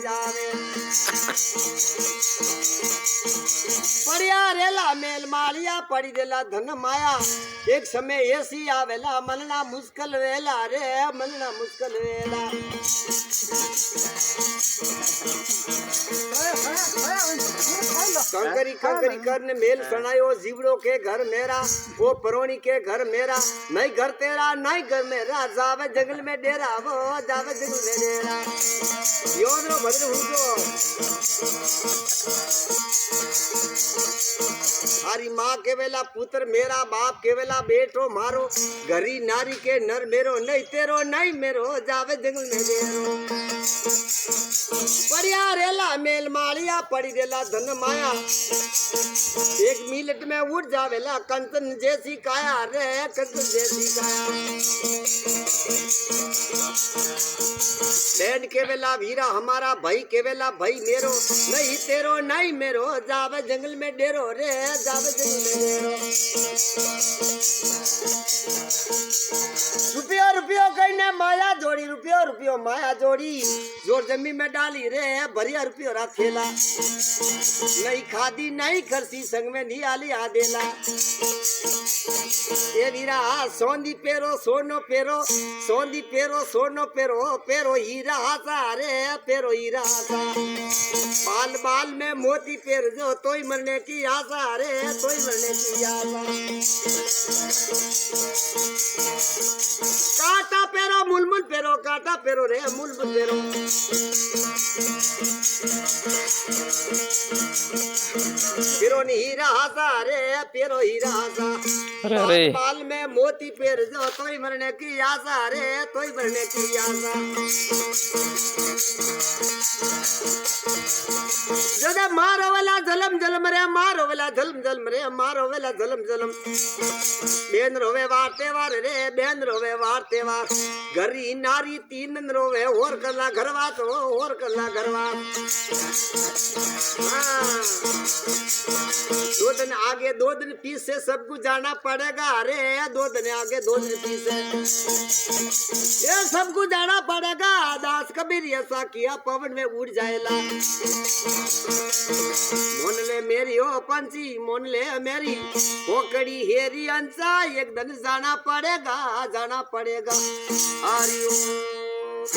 जावे पड़िया रेला मेल मालिया पड़ी रेला धन माया एक समय ऐसी आवेला मनना मुश्किल वेला रे मनना मुश्किल वेला कंकरी कंकरी करने मेल सुनायो जीवड़ो के घर मेरा वो परोनी के घर मेरा नहीं घर तेरा नहीं घर मेरा जावे जंगल में डेरा वो जावे जंगल में डेरा योदरो भद्र हुजो हरी माँ के वेला पुत्र मेरा बाप के वेला बेटो मारो घरी नारी के नर मेरो नहीं तेरो नहीं मेरो जावे जंगल में डेरो परिया रेला मेल मालिया पड़ी रेला धन माया एक मिनट में उठ जावेला कंचन जैसी काया रे कंचन जैसी काया बहन के वेला वीरा हमारा भाई के वेला भाई मेरो नहीं तेरो नहीं मेरो जावे जंगल में डेरो रे जावे जंगल में डेरो रुपयो रुपयो कहने माया जोड़ी रुपयो रुपयो माया जोड़ी जोर जमी में डाली रे भरिया रुपयो रा थेला नहीं खादी नहीं खरसी संग में नहीं आली आदेला ये वीरा सोंदी पेरो सोनो पेरो सोंदी पेरो सोनो पेरो पेरो हीरा हासा रे पेरो हीरा हासा बाल बाल में मोती पेर जो तोई मरने की आशा रे तोई मरने की आशा काटा पेरो मुलमुल पेरो काटा पेरो रे मुलमुल पेरो पेरो नी हीरा हासा रे पेरो हीरा हासा बाल बाल में मोती पेर जो तोई मरने की आशा रे तोई मरने की आशा जदा मारो वाला जलम जलम रे मारो वाला जलम जलम रे मारो वाला जलम जलम बेन रोवे वारते वार रे बेन रोवे वारते वार घरी नारी तीन रोवे और कला घरवा तो और कला घरवा दो दिन आगे दो दिन पीछे सबको जाना पड़ेगा अरे 2 दिन आगे 2 दिन पीछे ये सबको जाना पड़ेगा दास कबीर ऐसा किया पवन में उड़ जाएगा मोन ले मेरी ओ पंछी मोन ले मेरी पोकड़ी हेरी अंसा एक दिन जाना पड़ेगा हरिओम।